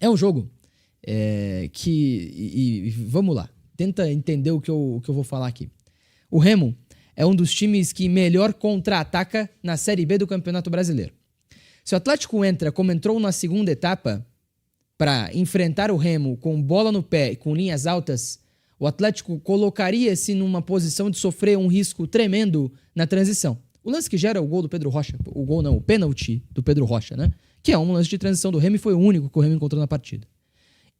É um jogo que... vamos lá. Tenta entender o que eu vou falar aqui. O Remo é um dos times que melhor contra-ataca na Série B do Campeonato Brasileiro. Se o Atlético entra como entrou na segunda etapa para enfrentar o Remo com bola no pé e com linhas altas, o Atlético colocaria-se numa posição de sofrer um risco tremendo na transição. O lance que gera o gol do Pedro Rocha, o pênalti do Pedro Rocha, né? Que é um lance de transição do Remo e foi o único que o Remo encontrou na partida.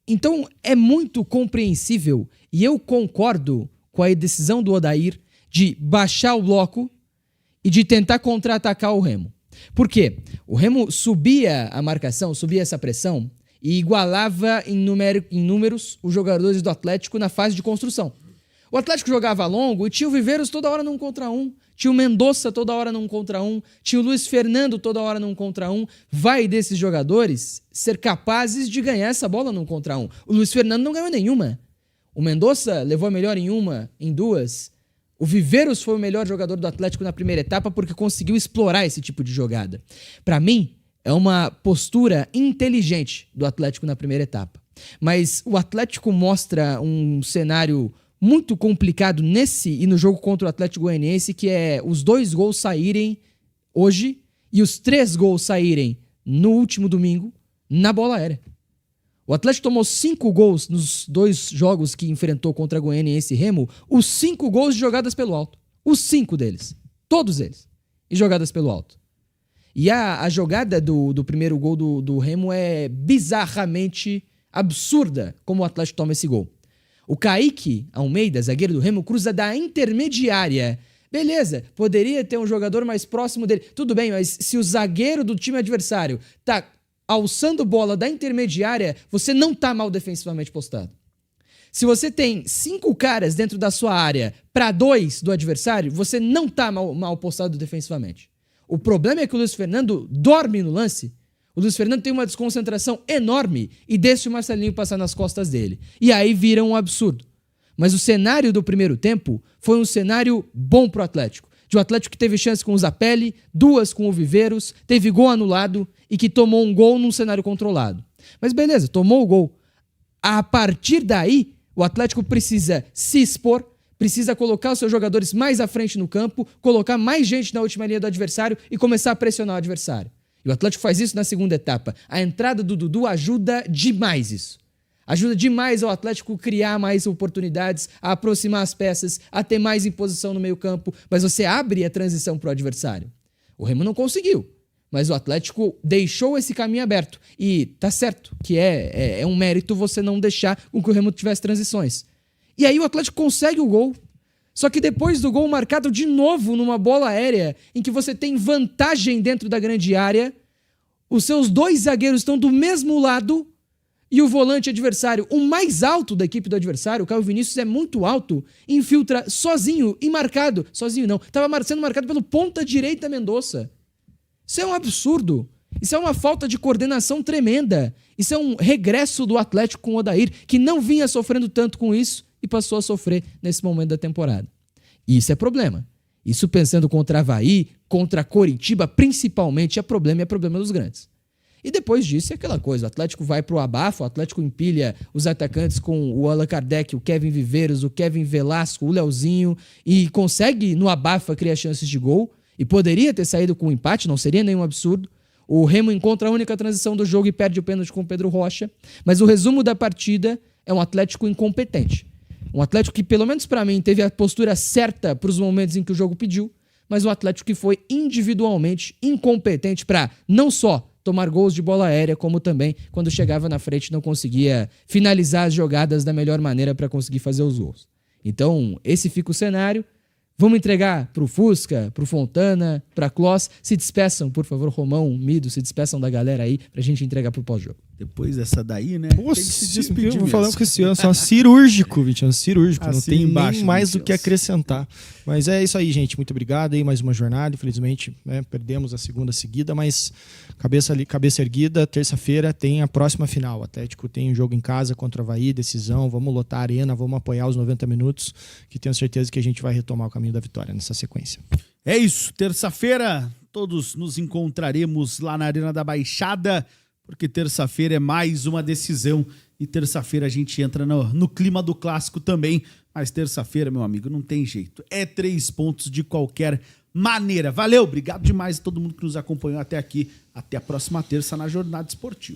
Então é muito compreensível e eu concordo com a decisão do Odair de baixar o bloco e de tentar contra-atacar o Remo. Por quê? O Remo subia a marcação, subia essa pressão e igualava em números os jogadores do Atlético na fase de construção. O Atlético jogava longo e tinha o Viveiros toda hora num contra um, tinha o Mendonça toda hora num contra um, tinha o Luiz Fernando toda hora num contra um. Vai desses jogadores ser capazes de ganhar essa bola num contra um. O Luiz Fernando não ganhou nenhuma. O Mendonça levou a melhor em uma, em duas. O Viveiros foi o melhor jogador do Atlético na primeira etapa porque conseguiu explorar esse tipo de jogada. Para mim, é uma postura inteligente do Atlético na primeira etapa. Mas o Atlético mostra um cenário muito complicado nesse e no jogo contra o Atlético Goianiense, que é os 2 gols saírem hoje e os 3 gols saírem no último domingo na bola aérea. O Atlético tomou 5 gols nos 2 jogos que enfrentou contra Goianiense e Remo, os 5 gols de jogadas pelo alto. Os 5 deles. Todos eles. E jogadas pelo alto. E a jogada do primeiro gol do Remo é bizarramente absurda como o Atlético toma esse gol. O Kaique Almeida, zagueiro do Remo, cruza da intermediária. Beleza, poderia ter um jogador mais próximo dele. Tudo bem, mas se o zagueiro do time adversário tá alçando bola da intermediária, você não tá mal defensivamente postado. Se você tem 5 caras dentro da sua área para 2 do adversário, você não tá mal postado defensivamente. O problema é que o Luiz Fernando dorme no lance. O Luiz Fernando tem uma desconcentração enorme e deixa o Marcelinho passar nas costas dele. E aí vira um absurdo. Mas o cenário do primeiro tempo foi um cenário bom pro Atlético. De um Atlético que teve chance com o Zapelli, 2 com o Viveiros, teve gol anulado e que tomou um gol num cenário controlado. Mas beleza, tomou o gol. A partir daí, o Atlético precisa se expor, precisa colocar os seus jogadores mais à frente no campo, colocar mais gente na última linha do adversário e começar a pressionar o adversário. E o Atlético faz isso na segunda etapa. A entrada do Dudu ajuda demais isso. Ajuda demais ao Atlético criar mais oportunidades, a aproximar as peças, a ter mais imposição no meio campo, mas você abre a transição para o adversário. O Remo não conseguiu, mas o Atlético deixou esse caminho aberto. E tá certo que é um mérito você não deixar com que o Remo tivesse transições. E aí o Atlético consegue o gol. Só que depois do gol marcado de novo numa bola aérea, em que você tem vantagem dentro da grande área, os seus 2 zagueiros estão do mesmo lado e o volante adversário, o mais alto da equipe do adversário, o Caio Vinícius é muito alto, infiltra sozinho e marcado. Sozinho não, estava sendo marcado pelo ponta direita Mendonça. Isso é um absurdo. Isso é uma falta de coordenação tremenda. Isso é um regresso do Atlético com o Odair, que não vinha sofrendo tanto com isso e passou a sofrer nesse momento da temporada. E isso é problema. Isso pensando contra Avaí, contra Coritiba, principalmente, é problema dos grandes. E depois disso é aquela coisa, o Atlético vai pro abafo, o Atlético empilha os atacantes com o Allan Kardec, o Kevin Viveiros, o Kevin Velasco, o Leozinho, e consegue no abafa criar chances de gol, e poderia ter saído com um empate, não seria nenhum absurdo. O Remo encontra a única transição do jogo e perde o pênalti com o Pedro Rocha, mas o resumo da partida é um Atlético incompetente. Um Atlético que, pelo menos para mim, teve a postura certa para os momentos em que o jogo pediu, mas um Atlético que foi individualmente incompetente para não só tomar gols de bola aérea, como também, quando chegava na frente, não conseguia finalizar as jogadas da melhor maneira para conseguir fazer os gols. Então, esse fica o cenário. Vamos entregar pro Fusca, pro Fontana, pra Kloss. Se despeçam, por favor, Romão, Mido, se despeçam da galera aí pra gente entregar pro pós-jogo. Depois dessa daí, né? Pô, tem que se despedir. Vou falar com esse ano, só cirúrgico, Vitinho, cirúrgico. Não tem embaixo, nem mais do que Vitinho. acrescentar. Mas é isso aí, gente. Muito obrigado aí, mais uma jornada. Infelizmente, né, perdemos a segunda seguida, mas cabeça erguida. Terça-feira tem a próxima final. O Atlético tem um jogo em casa contra o Avaí, decisão. Vamos lotar a arena, vamos apoiar os 90 minutos, que tenho certeza que a gente vai retomar o caminho da vitória nessa sequência. É isso. Terça-feira, todos nos encontraremos lá na Arena da Baixada porque terça-feira é mais uma decisão e terça-feira a gente entra no clima do clássico também, mas terça-feira, meu amigo, não tem jeito. É 3 pontos de qualquer maneira. Valeu, obrigado demais a todo mundo que nos acompanhou até aqui. Até a próxima terça na Jornada Esportiva.